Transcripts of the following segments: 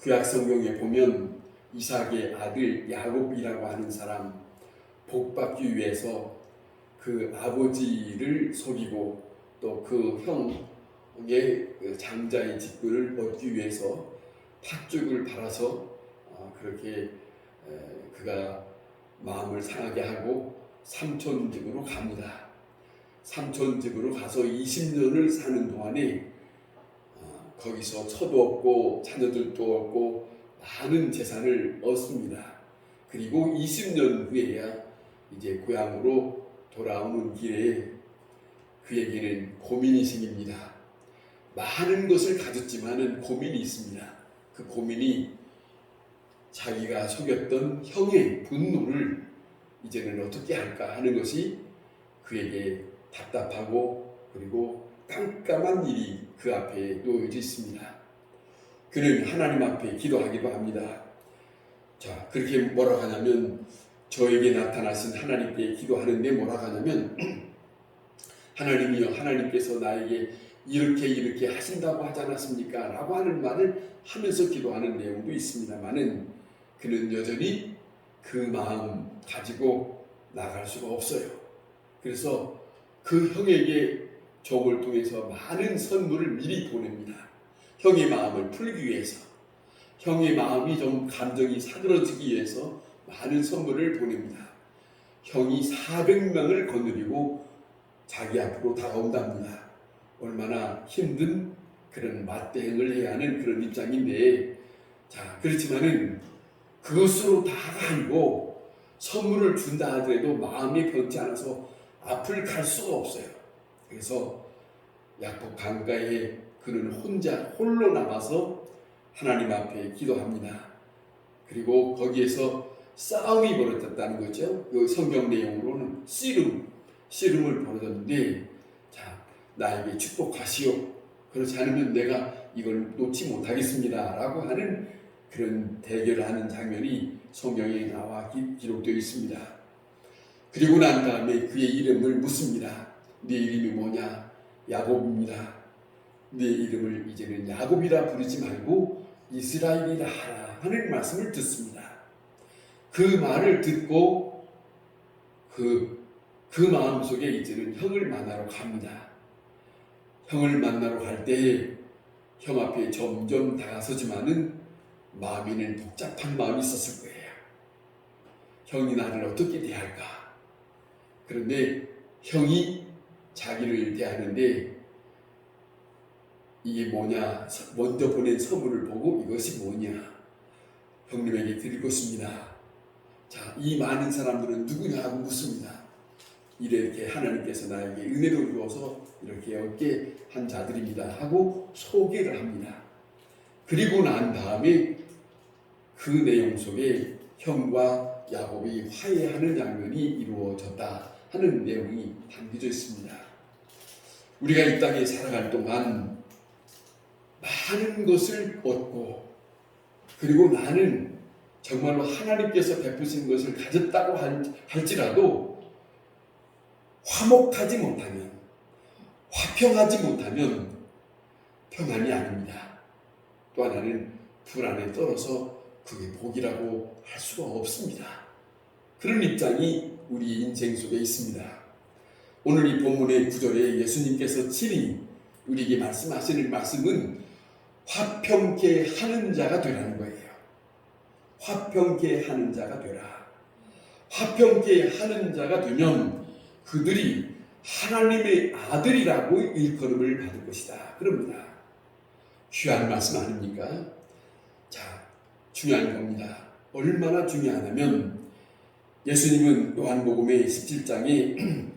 구약 성경에 보면 이삭의 아들 야곱이라고 하는 사람 복받기 위해서 그 아버지를 속이고 또 그 형의 장자의 직분을 얻기 위해서 팥죽을 팔아서 그렇게 그가 마음을 상하게 하고 삼촌 집으로 갑니다. 삼촌 집으로 가서 20년을 사는 동안에 거기서 처도 없고 자녀들도 없고 많은 재산을 얻습니다. 그리고 20년 후에야 이제 고향으로 돌아오는 길에 그에게는 고민이 생깁니다. 많은 것을 가졌지만은 고민이 있습니다. 그 고민이 자기가 속였던 형의 분노를 이제는 어떻게 할까 하는 것이 그에게 답답하고 그리고 깜깜한 일이 그 앞에 놓여져 있습니다. 그는 하나님 앞에 기도하기도 합니다. 자, 그렇게 뭐라고 하냐면 저에게 나타나신 하나님께 기도하는데 뭐라고 하냐면 하나님이여, 하나님께서 나에게 이렇게 하신다고 하지 않았습니까? 라고 하는 말을 하면서 기도하는 내용도 있습니다만은 그는 여전히 그 마음 가지고 나갈 수가 없어요. 그래서 그 형에게 종을 통해서 많은 선물을 미리 보냅니다. 형의 마음을 풀기 위해서, 형의 마음이 좀 감정이 사그러지기 위해서 많은 선물을 보냅니다. 형이 400명을 거느리고 자기 앞으로 다가온답니다. 얼마나 힘든 그런 맞대응을 해야 하는 그런 입장인데, 자, 그렇지만은 그것으로 다가 아니고 선물을 준다 하더라도 마음이 변치 않아서 앞을 갈 수가 없어요. 그래서 약복 강가에 그는 홀로 남아서 하나님 앞에 기도합니다. 그리고 거기에서 싸움이 벌어졌다는 거죠. 그 성경 내용으로는 씨름을 벌어졌는데, 자, 나에게 축복하시오. 그렇지 않으면 내가 이걸 놓지 못하겠습니다. 라고 하는 그런 대결을 하는 장면이 성경에 나와 기록되어 있습니다. 그리고 난 다음에 그의 이름을 묻습니다. 네 이름이 뭐냐? 야곱입니다. 네 이름을 이제는 야곱이라 부르지 말고 이스라엘이라 하라 하는 말씀을 듣습니다. 그 말을 듣고 그 마음속에 이제는 형을 만나러 갑니다. 형을 만나러 갈 때 형 앞에 점점 다가서지만은 마음에는 복잡한 마음이 있었을 거예요. 형이 나를 어떻게 대할까? 그런데 형이 자기를 대하는데 이게 뭐냐? 먼저 보낸 선물을 보고 이것이 뭐냐? 형님에게 드릴 것입니다. 자, 이 많은 사람들은 누구냐 하고 묻습니다. 이렇게 하나님께서 나에게 은혜를 주어서 이렇게 얻게 한 자들입니다 하고 소개를 합니다. 그리고 난 다음에 그 내용 속에 형과 야곱이 화해하는 장면이 이루어졌다 하는 내용이 담겨져 있습니다. 우리가 이 땅에 살아갈 동안 많은 것을 얻고 그리고 나는 정말로 하나님께서 베푸신 것을 가졌다고 할지라도 화목하지 못하면, 화평하지 못하면 평안이 아닙니다. 또 하나는 불안에 떨어서 그게 복이라고 할 수가 없습니다. 그런 입장이 우리 인생 속에 있습니다. 오늘 이 본문의 9절에 예수님께서 친히 우리에게 말씀하시는 말씀은 화평케 하는 자가 되라는 거예요. 화평케 하는 자가 되라. 화평케 하는 자가 되면 그들이 하나님의 아들이라고 일컬음을 받을 것이다. 그럽니다. 귀한 말씀 아닙니까? 자, 중요한 겁니다. 얼마나 중요하냐면 예수님은 요한복음의 17장에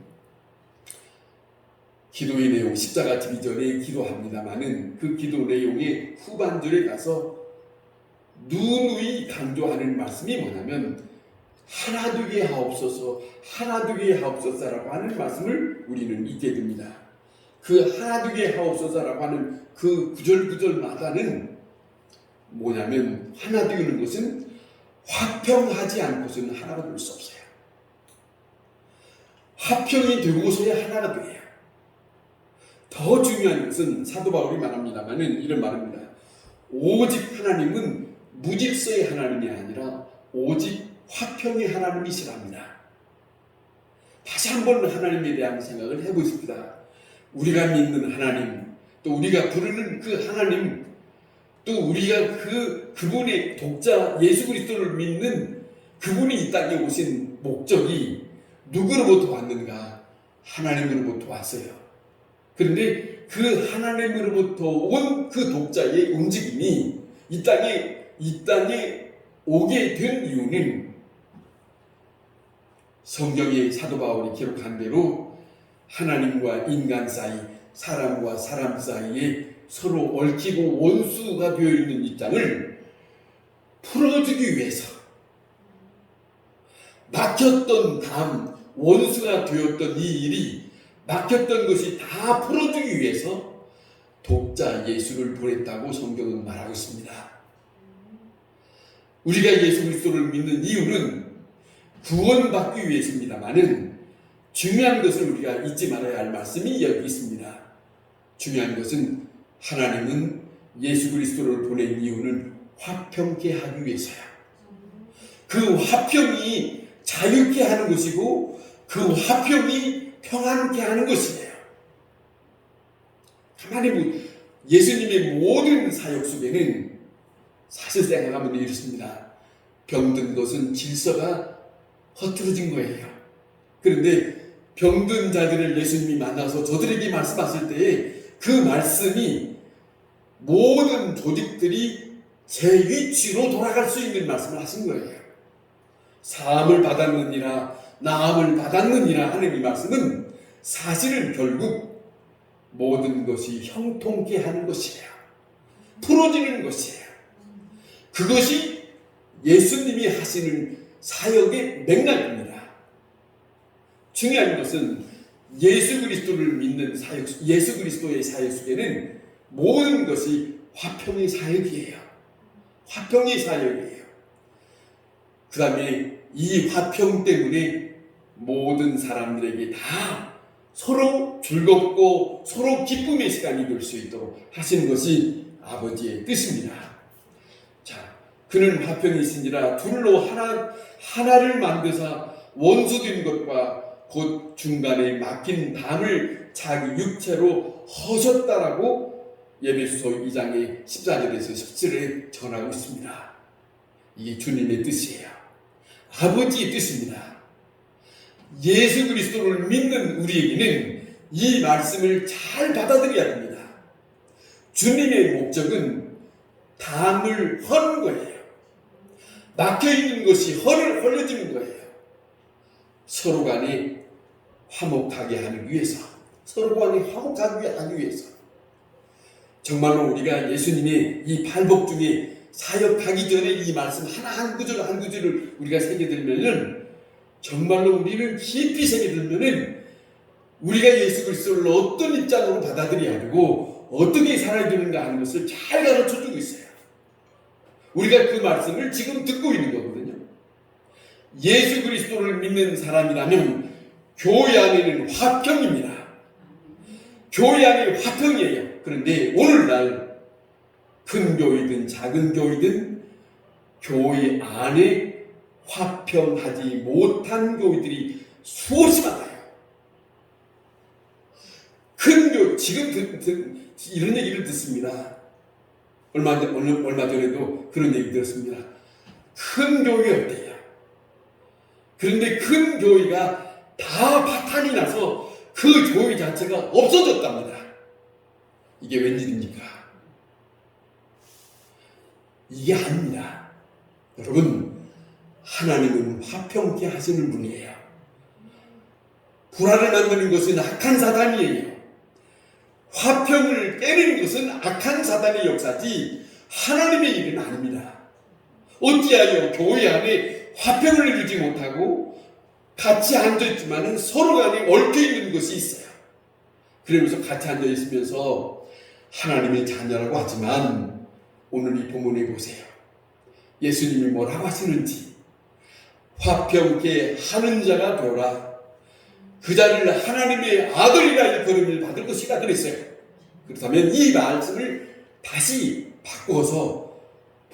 기도의 내용, 십자가 지기 전에 기도합니다마는 그 기도 내용의 후반절에 가서 누누이 강조하는 말씀이 뭐냐면 하나 되게 하옵소서, 하나 되게 하옵소서라고 하는 말씀을 우리는 잊게 됩니다. 그 하나 되게 하옵소서라고 하는 그 구절마다는 뭐냐면 하나 되는 것은 화평하지 않고서는 하나가 될 수 없어요. 화평이 되고서야 하나가 돼요. 더 중요한 것은 사도 바울이 말합니다만은 이런 말입니다. 오직 하나님은 무질서의 하나님이 아니라 오직 화평의 하나님이시랍니다. 다시 한번 하나님에 대한 생각을 해보십시다. 우리가 믿는 하나님, 또 우리가 부르는 그 하나님, 또 우리가 그분의 독자 예수 그리스도를 믿는 그분이 이 땅에 오신 목적이 누구로부터 왔는가? 하나님으로부터 왔어요. 그런데 그 하나님으로부터 온 그 독자의 움직임이 이 땅에 오게 된 이유는 성경의 사도 바울이 기록한 대로 하나님과 인간 사이, 사람과 사람 사이에 서로 얽히고 원수가 되어 있는 입장을 풀어주기 위해서, 막혔던 원수가 되었던 이 일이 막혔던 것이 다 풀어주기 위해서 독자 예수를 보냈다고 성경은 말하고 있습니다. 우리가 예수 그리스도를 믿는 이유는 구원받기 위해서입니다만은 중요한 것을 우리가 잊지 말아야 할 말씀이 여기 있습니다. 중요한 것은 하나님은 예수 그리스도를 보낸 이유는 화평케 하기 위해서야. 그 화평이 자유케 하는 것이고 그 화평이 평안케 하는 것이에요. 가만히 예수님의 모든 사역 속에는 사실 생각하면 이렇습니다. 병든 것은 질서가 허투루진 거예요. 그런데 병든 자들을 예수님이 만나서 저들에게 말씀하실 때에 그 말씀이 모든 조직들이 제 위치로 돌아갈 수 있는 말씀을 하신 거예요. 사함을 받았느니라, 나음을 받았느니라 하는 이 말씀은 사실은 결국 모든 것이 형통케 하는 것이에요. 풀어지는 것이에요. 그것이 예수님이 하시는 사역의 맥락입니다. 중요한 것은 예수 그리스도를 믿는 사역, 예수 그리스도의 사역 속에는 모든 것이 화평의 사역이에요. 화평의 사역이에요. 그 다음에 이 화평 때문에 모든 사람들에게 다 서로 즐겁고 서로 기쁨의 시간이 될 수 있도록 하시는 것이 아버지의 뜻입니다. 자, 그는 화평이 있으니라 둘로 하나를 만드사 원수된 것과 곧 중간에 막힌 담을 자기 육체로 허셨다라고 에베소서 2장의 14절에서 17절에 전하고 있습니다. 이게 주님의 뜻이에요. 아버지의 뜻입니다. 예수 그리스도를 믿는 우리에게는 이 말씀을 잘 받아들여야 됩니다. 주님의 목적은 담을 허는 거예요. 막혀있는 것이 헐려지는 거예요. 서로 간에 화목하게 하기 위해서, 서로 간에 화목하게 하기 위해서. 정말로 우리가 예수님의 이 팔복 중에 사역하기 전에 이 말씀 한 구절 한 구절을 우리가 새겨들면은, 정말로 우리는 깊이 새겨들면은 우리가 예수 그리스도를 어떤 입장으로 받아들여야 되고 어떻게 살아야 되는가 하는 것을 잘 가르쳐주고 있어요. 우리가 그 말씀을 지금 듣고 있는 거거든요. 예수 그리스도를 믿는 사람이라면 교회 안에는 화평입니다. 교회 안에 화평이에요. 그런데 오늘날 큰 교회든 작은 교회든 교회 안에 화평하지 못한 교회들이 수없이 많아요. 큰 교회, 지금 이런 얘기를 듣습니다. 얼마 전에도 그런 얘기 들었습니다. 큰 교회 어때요? 그런데 큰 교회가 다 파탄이 나서 그 교회 자체가 없어졌답니다. 이게 웬일입니까? 이게 아닙니다. 여러분, 하나님은 화평케 하시는 분이에요. 불화를 만드는 것은 악한 사단이에요. 화평을 깨는 것은 악한 사단의 역사지 하나님의 일은 아닙니다. 어찌하여 교회 안에 화평을 이루지 못하고 같이 앉아있지만 서로 간에 얽혀있는 것이 있어요. 그러면서 같이 앉아있으면서 하나님의 자녀라고 하지만 오늘 이 본문에 보세요. 예수님이 뭐라고 하시는지, 화평케 하는 자가 되어라. 그 자를 하나님의 아들이라 일컬음을 받을 것이다 그랬어요. 그렇다면 이 말씀을 다시 바꾸어서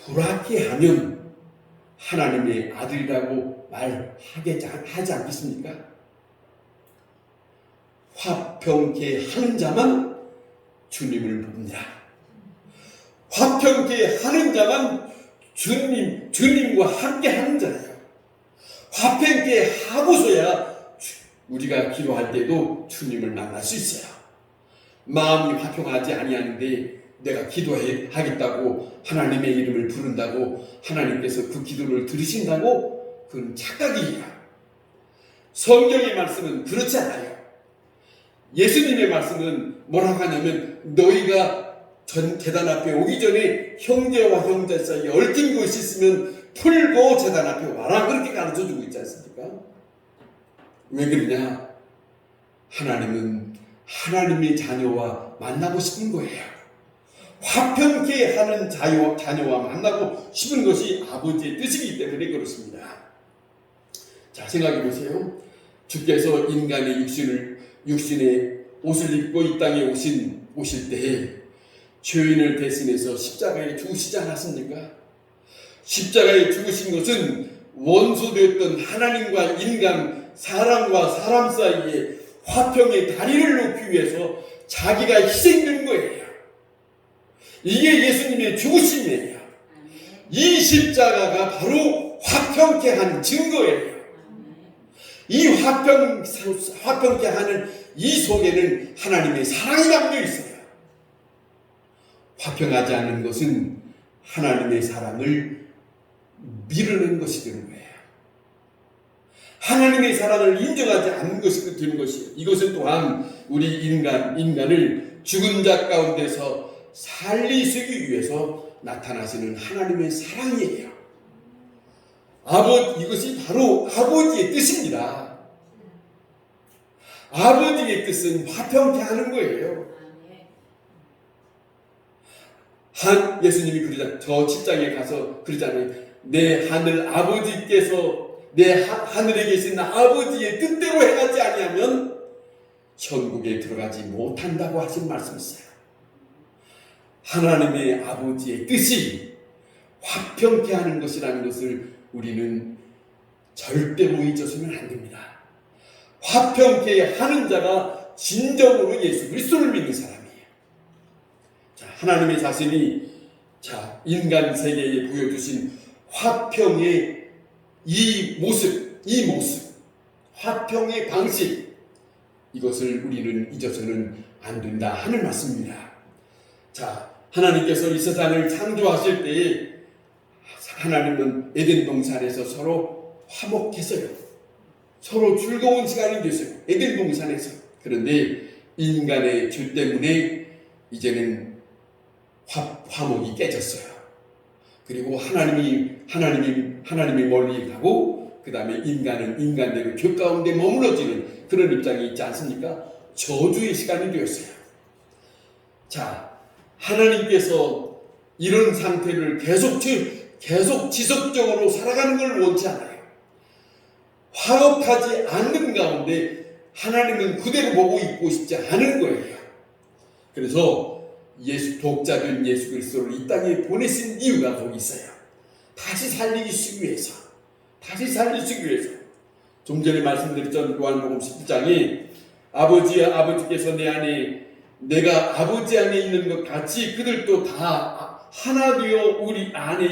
불합리하면 하나님의 아들이라고 하지 않겠습니까? 화평케 하는 자만 주님을 봅니다. 화평케 하는 자만 주님과 함께 하는 자예요. 화평케 하고서야 우리가 기도할 때도 주님을 만날 수 있어요. 마음이 화평하지 아니하는데 내가 기도하겠다고 하나님의 이름을 부른다고 하나님께서 그 기도를 들으신다고 그건 착각이에요. 성경의 말씀은 그렇지 않아요. 예수님의 말씀은 뭐라고 하냐면 너희가 전 제단 앞에 오기 전에 형제와 형제 사이에 얽힌 것이 있으면 풀고 제단 앞에 와라, 그렇게 가르쳐주고 있지 않습니까? 왜 그러냐? 하나님은 하나님의 자녀와 만나고 싶은 거예요. 화평케 하는 자녀와 만나고 싶은 것이 아버지의 뜻이기 때문에 그렇습니다. 자, 생각해 보세요. 주께서 인간의 육신의 옷을 입고 이 땅에 오실 때에 죄인을 대신해서 십자가에 죽으시지 않았습니까? 십자가에 죽으신 것은 원수되었던 하나님과 인간, 사람과 사람 사이에 화평의 다리를 놓기 위해서 자기가 희생된 거예요. 이게 예수님의 죽으심이에요. 이 십자가가 바로 화평케 하는 증거예요. 이 화평케 하는 이 속에는 하나님의 사랑이 담겨 있어요. 화평하지 않는 것은 하나님의 사랑을 미루는 것이 되는 거예요. 하나님의 사랑을 인정하지 않는 것이 되는 것이에요. 이것은 또한 우리 인간을 죽은 자 가운데서 살리시기 위해서 나타나시는 하나님의 사랑이에요. 이것이 바로 아버지의 뜻입니다. 아버지의 뜻은 화평케 하는 거예요. 예수님이 저 7장에 가서 그러잖아요. 내 하늘 아버지께서 내 하늘에 계신 아버지의 뜻대로 행하지 아니하면 천국에 들어가지 못한다고 하신 말씀이 있어요. 하나님의 아버지의 뜻이 화평케 하는 것이라는 것을 우리는 절대로 잊어서는 안 됩니다. 화평케 하는 자가 진정으로 예수 그리스도를 믿는 사람이에요. 자, 하나님의 자신이 인간 세계에 보여주신 화평의 이 모습, 화평의 방식, 이것을 우리는 잊어서는 안 된다 하는 말씀입니다. 자, 하나님께서 이 세상을 창조하실 때에 하나님은 에덴 동산에서 서로 화목했어요. 서로 즐거운 시간이 됐어요. 에덴 동산에서. 그런데 인간의 죄 때문에 이제는 화목이 깨졌어요. 그리고 하나님이 멀리 가고 그 다음에 인간은 인간대로 죄 가운데 머물러지는 그런 입장이 있지 않습니까? 저주의 시간이 되었어요. 자, 하나님께서 이런 상태를 계속 지속적으로 살아가는 걸 원치 않아요. 화목하지 않는 가운데 하나님은 그대로 보고 있고 싶지 않은 거예요. 그래서 독자된 예수 그리스도를 이 땅에 보내신 이유가 거기 있어요. 다시 살리기 위해서. 좀 전에 말씀드렸던 요한복음 17장에 아버지께서 내가 아버지 안에 있는 것 같이 그들도 다 하나 되어 우리 안에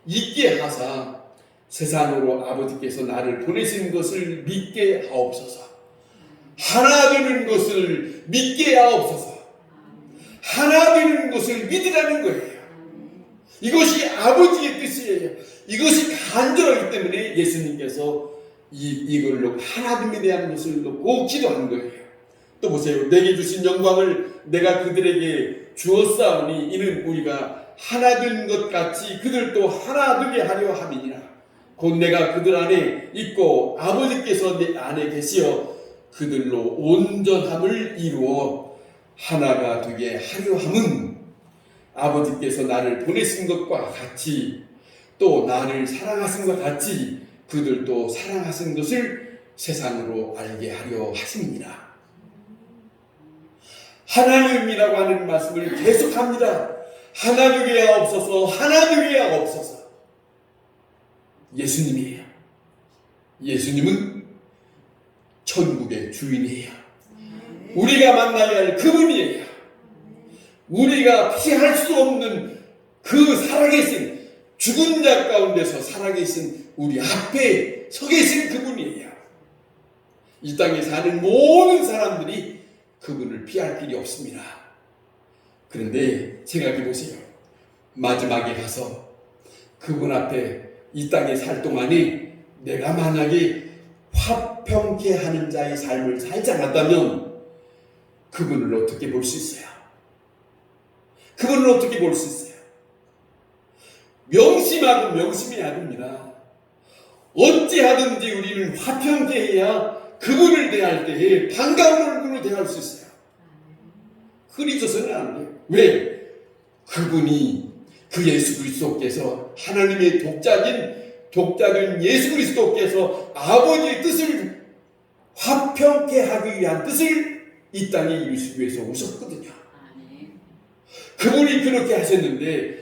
있게 하사 세상으로 아버지께서 나를 보내신 것을 믿게 하옵소서. 하나 되는 것을 믿게 하옵소서. 하나 되는 것을 믿으라는 거예요. 이것이 아버지의 뜻이에요. 이것이 간절하기 때문에 예수님께서 이걸로 하나됨에 대한 것을 놓고 기도하는 거예요. 또 보세요. 내게 주신 영광을 내가 그들에게 주었사오니 이는 우리가 하나 된 것 같이 그들도 하나 되게 하려 함이니라. 곧 내가 그들 안에 있고 아버지께서 내 안에 계시어 그들로 온전함을 이루어 하나가 되게 하려 함은 아버지께서 나를 보내신 것과 같이 또 나를 사랑하신 것 같이 그들도 사랑하신 것을 세상으로 알게 하려 하십니다. 하나님이라고 하는 말씀을 계속합니다. 하나 되게 하옵소서, 하나 되게 하옵소서. 예수님이에요. 예수님은 천국의 주인이에요. 우리가 만나야 할 그분이에요. 우리가 피할 수 없는 그 살아계신, 죽은 자 가운데서 살아계신 우리 앞에 서 계신 그분이에요. 이 땅에 사는 모든 사람들이 그분을 피할 길이 없습니다. 그런데 생각해 보세요. 마지막에 가서 그분 앞에 이 땅에 살 동안에 내가 만약에 화평케 하는 자의 삶을 살지 않았다면 그분을 어떻게 볼 수 있어요? 그분을 어떻게 볼 수 있어요? 명심하고 명심해야 됩니다. 어찌하든지 우리는 화평케 해야 그분을 대할 때에 반가운 얼굴로 대할 수 있어요. 흐리져서는 안 돼요. 왜? 그분이 그 예수 그리스도께서 하나님의 독자된 예수 그리스도께서 아버지의 뜻을 화평케 하기 위한 뜻을 이 땅에 이루시기 위해서 오셨거든요. 그분이 그렇게 하셨는데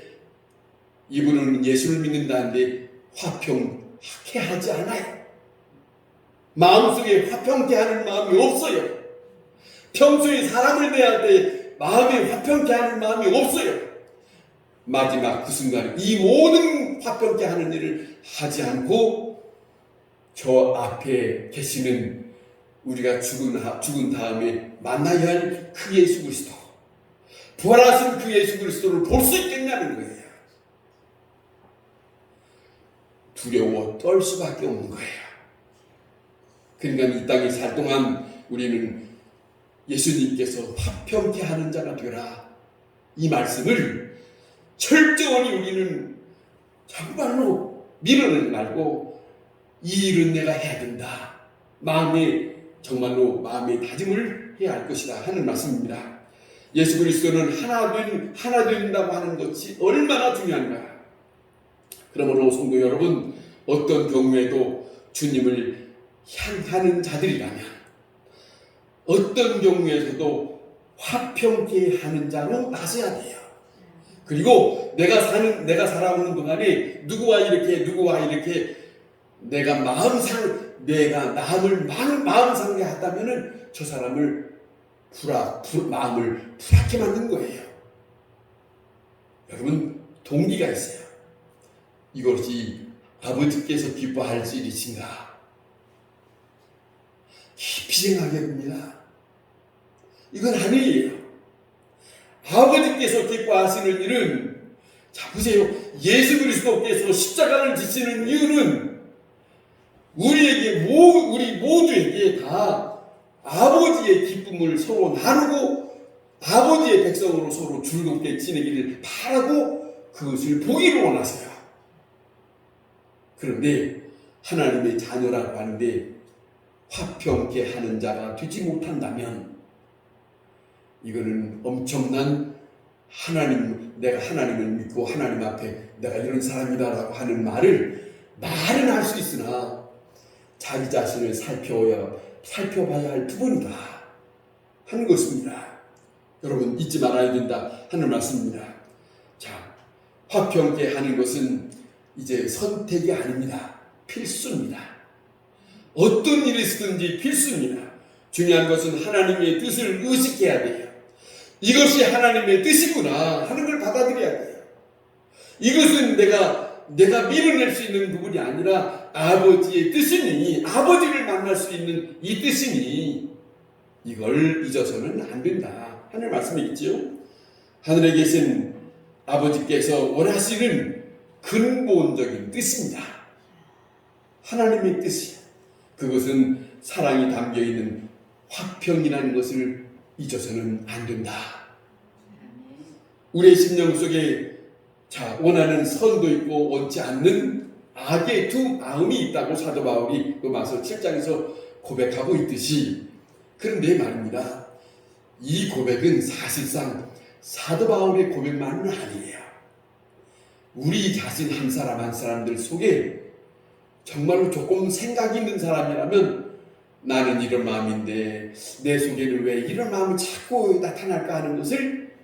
이분은 예수를 믿는다는데 화평케 하지 않아요. 마음속에 화평케 하는 마음이 없어요. 평소에 사람을 대할 때 마음이 화평케 하는 마음이 없어요. 마지막 그 순간에 이 모든 화평케 하는 일을 하지 않고 저 앞에 계시는 우리가 죽은 다음에 만나야 할 그 예수 그리스도, 부활하신 그 예수 그리스도를 볼 수 있겠냐는 거예요. 두려워 떨 수밖에 없는 거예요. 그러니까 이 땅에 살 동안 우리는 예수님께서 화평케 하는 자가 되라, 이 말씀을 철저히 우리는 정말로 밀어내지 말고 이 일은 내가 해야 된다, 정말로 마음의 다짐을 해야 할 것이다 하는 말씀입니다. 예수 그리스도는 하나 된다고 하는 것이 얼마나 중요한가. 그러므로 성도 여러분, 어떤 경우에도 주님을 향하는 자들이라면 어떤 경우에서도 화평케 하는 자로 나서야 돼요. 그리고 내가 살아오는 동안에 누구와 이렇게 내가 남을 마음 상해했다면은 저 사람을 마음을 불안케 만든 거예요. 여러분, 동기가 있어요. 이것이 아버지께서 기뻐할 일이신가? 깊이 생각해야 됩니다. 이건 아니에요. 아버지께서 기뻐하시는 일은, 자 보세요. 예수 그리스도께서 십자가를 지시는 이유는 우리 모두에게 다 아버지의 기쁨을 서로 나누고 아버지의 백성으로 서로 즐겁게 지내기를 바라고 그것을 보기를 원하세요. 그런데 하나님의 자녀라고 하는데 화평케 하는 자가 되지 못한다면 이거는 엄청난 내가 하나님을 믿고 하나님 앞에 내가 이런 사람이다라고 하는 말은 할 수 있으나 자기 자신을 살펴봐야 할 부분이다 하는 것입니다. 여러분, 잊지 말아야 된다 하는 말씀입니다. 자, 화평케 하는 것은 이제 선택이 아닙니다. 필수입니다. 어떤 일이 있든지 필수입니다. 중요한 것은 하나님의 뜻을 의식해야 돼요. 이것이 하나님의 뜻이구나 하는 걸 받아들여야 돼요. 이것은 내가 밀어낼 수 있는 부분이 아니라 아버지의 뜻이니, 아버지를 만날 수 있는 이 뜻이니 이걸 잊어서는 안 된다 하는 말씀이겠지요. 하늘에 계신 아버지께서 원하시는 근본적인 뜻입니다. 하나님의 뜻이야. 그것은 사랑이 담겨있는 화평이라는 것을 잊어서는 안 된다. 우리의 심령 속에 원하는 선도 있고 원치 않는 악의 두 마음이 있다고 사도 바울이 로마서 7장에서 고백하고 있듯이, 그런데 말입니다. 이 고백은 사실상 사도 바울의 고백만은 아니에요. 우리 자신 한 사람 한 사람들 속에 정말로 조금 생각이 있는 사람이라면 나는 이런 마음인데 내 속에는 왜 이런 마음이 자꾸 나타날까 하는 것을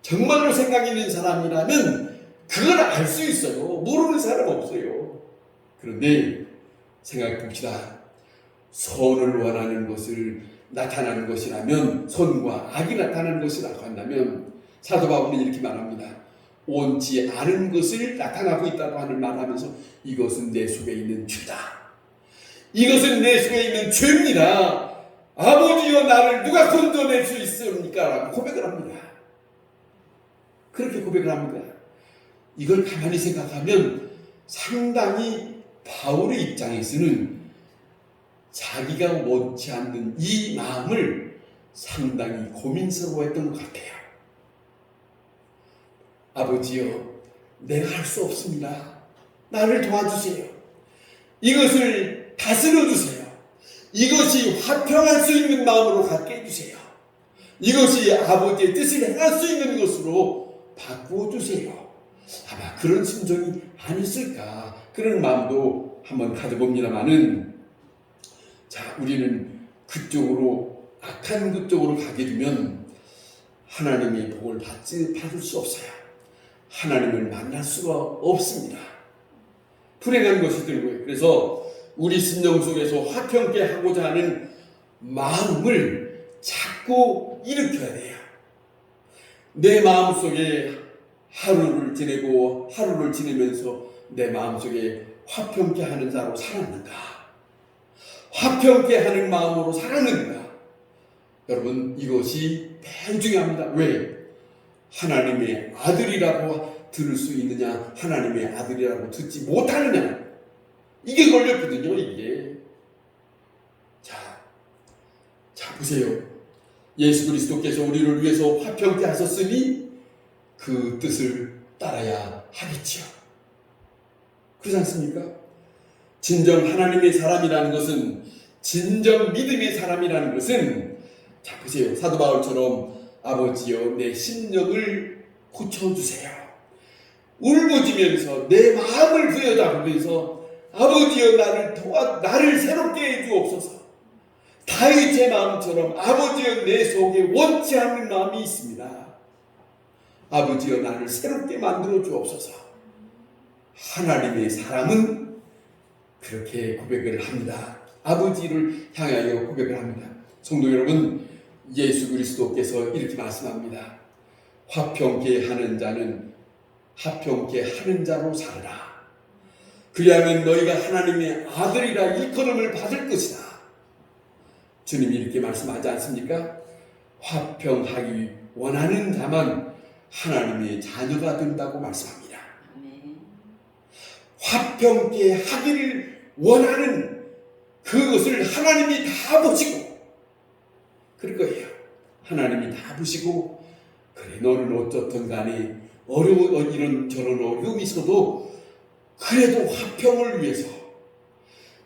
정말로 생각 있는 사람이라면 그걸 알 수 있어요. 모르는 사람 없어요. 그런데 생각해 봅시다. 선을 원하는 것을 나타나는 것이라면, 선과 악이 나타나는 것이라고 한다면 사도 바울은 이렇게 말합니다. 원치 않은 것을 나타나고 있다고 하는 말하면서 이것은 내 속에 있는 죄다. 이것은 내 속에 있는 죄입니다. 아버지여 나를 누가 건져낼 수 있습니까? 라고 고백을 합니다. 그렇게 고백을 합니다. 이걸 가만히 생각하면 상당히 바울의 입장에서는 자기가 원치 않는 이 마음을 상당히 고민스러워했던 것 같아요. 아버지여, 내가 할 수 없습니다. 나를 도와주세요. 이것을 다스려 주세요. 이것이 화평할 수 있는 마음으로 갖게 해주세요. 이것이 아버지의 뜻을 행할 수 있는 것으로 바꾸어 주세요. 아마 그런 심정이 아니었을까, 그런 마음도 한번 가져봅니다만은, 자, 우리는 그쪽으로, 악한 그쪽으로 가게 되면 하나님의 복을 받을 수 없어요. 하나님을 만날 수가 없습니다. 불행한 것이 들고요. 그래서 우리 심령 속에서 화평케 하고자 하는 마음을 자꾸 일으켜야 돼요. 내 마음속에 하루를 지내고 하루를 지내면서 내 마음속에 화평케 하는 자로 살았는가? 화평케 하는 마음으로 살았는가? 여러분, 이것이 매우 중요합니다. 왜? 하나님의 아들이라고 들을 수 있느냐, 하나님의 아들이라고 듣지 못하느냐, 이게 걸렸거든요. 이게. 자 보세요. 예수 그리스도께서 우리를 위해서 화평케 하셨으니 그 뜻을 따라야 하겠지요. 그렇지 않습니까? 진정 하나님의 사람이라는 것은, 진정 믿음의 사람이라는 것은, 자 보세요. 사도 바울처럼 아버지여 내 심령을 고쳐주세요. 울부짖으면서 내 마음을 부여잡으면서 아버지여 나를 새롭게 해주옵소서. 다윗의 마음처럼 아버지여 내 속에 원치 않는 마음이 있습니다. 아버지여 나를 새롭게 만들어 주옵소서. 하나님의 사람은 그렇게 고백을 합니다. 아버지를 향하여 고백을 합니다. 성도 여러분, 예수 그리스도께서 이렇게 말씀합니다. 화평케 하는 자는 화평케 하는 자로 살아라. 그리하면 너희가 하나님의 아들이라 일컬음을 받을 것이다. 주님이 이렇게 말씀하지 않습니까? 화평하기 원하는 자만 하나님의 자녀가 된다고 말씀합니다. 화평케 하기를 원하는 그것을 하나님이 다 보시고, 그럴 거예요. 하나님이 다 보시고, 그래 너는 어떻든 간에 이런저런 어려움이 있어도 그래도 화평을 위해서,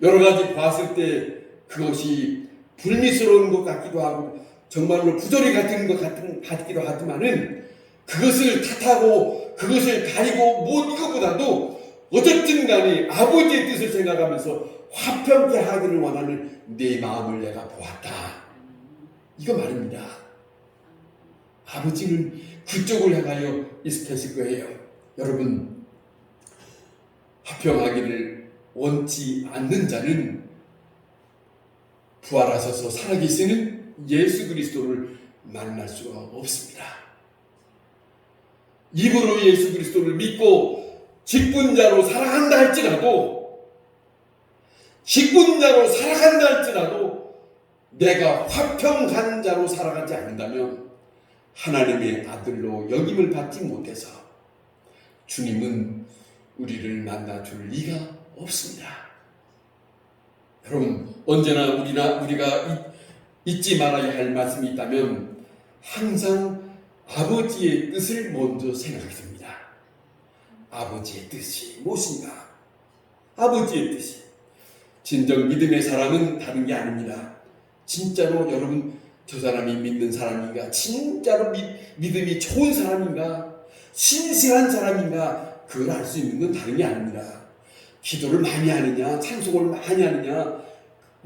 여러 가지 봤을 때 그것이 불미스러운 것 같기도 하고 정말로 부조리 같은 것 같기도 하지만은, 그것을 탓하고 그것을 가리고 이것보다도 어쨌든 간에 아버지의 뜻을 생각하면서 화평케 하기를 원하는 내 마음을 내가 보았다, 이거 말입니다. 아버지는 그쪽을 향하여 계실 거예요. 여러분, 화평하기를 원치 않는 자는 부활하셔서 살아계시는 예수 그리스도를 만날 수가 없습니다. 입으로 예수 그리스도를 믿고 직분자로 살아간다 할지라도, 직분자로 살아간다 할지라도 내가 화평한 자로 살아가지 않는다면 하나님의 아들로 역임을 받지 못해서 주님은 우리를 만나줄 리가 없습니다. 여러분, 언제나 우리가 잊지 말아야 할 말씀이 있다면 항상 아버지의 뜻을 먼저 생각하게 됩니다. 아버지의 뜻이 무엇인가? 아버지의 뜻이. 진정 믿음의 사람은 다른 게 아닙니다. 진짜로 여러분, 저 사람이 믿는 사람인가? 진짜로 믿음이 좋은 사람인가? 신실한 사람인가? 그걸 알 수 있는 건 다른 게 아닙니다. 기도를 많이 하느냐, 찬송을 많이 하느냐,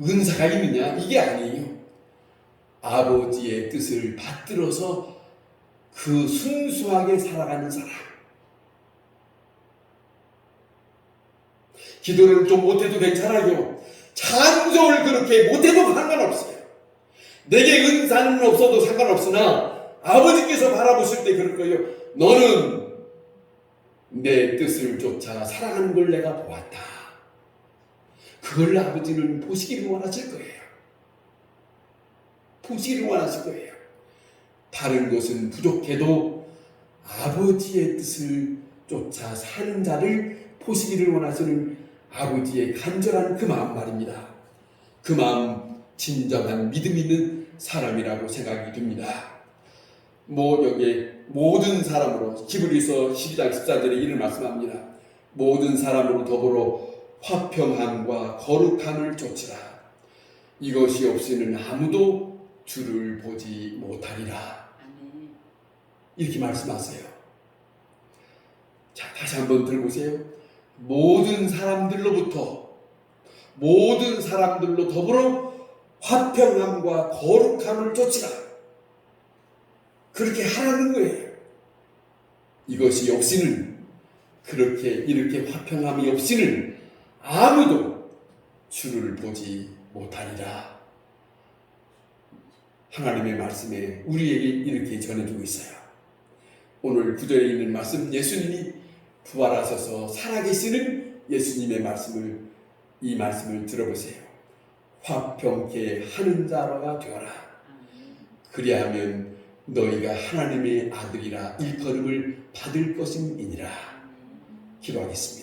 은사가 있느냐, 이게 아니에요. 아버지의 뜻을 받들어서 그 순수하게 살아가는 사람. 기도를 좀 못해도 괜찮아요. 찬송을 그렇게 못해도 상관없어요. 내게 은사는 없어도 상관없으나 아버지께서 바라보실 때 그럴 거예요. 너는 내 뜻을 쫓아 살아가는 걸 내가 보았다. 그걸 아버지는 보시기를 원하실 거예요. 보시기를 원하실 거예요. 다른 것은 부족해도 아버지의 뜻을 쫓아 사는 자를 보시기를 원하시는 아버지의 간절한 그 마음 말입니다. 그 마음 진정한 믿음 있는 사람이라고 생각이 듭니다. 여기에 모든 사람으로 히브리서 12장 14절에 이를 말씀합니다. 모든 사람으로 더불어 화평함과 거룩함을 좇으라. 이것이 없이는 아무도 주를 보지 못하리라. 이렇게 말씀하세요. 자, 다시 한번 들어보세요. 모든 사람들로 더불어 화평함과 거룩함을 좇으라. 그렇게 하라는 거예요. 이것이 없이는, 이렇게 화평함이 없이는 아무도 주를 보지 못하리라. 하나님의 말씀에 우리에게 이렇게 전해주고 있어요. 오늘 구절에 있는 말씀, 예수님이 부활하셔서 살아계시는 예수님의 이 말씀을 들어보세요. 화평케 하는 자가 되어라. 그리하면 너희가 하나님의 아들이라 일컬음을 받을 것임이니라. 기도하겠습니다.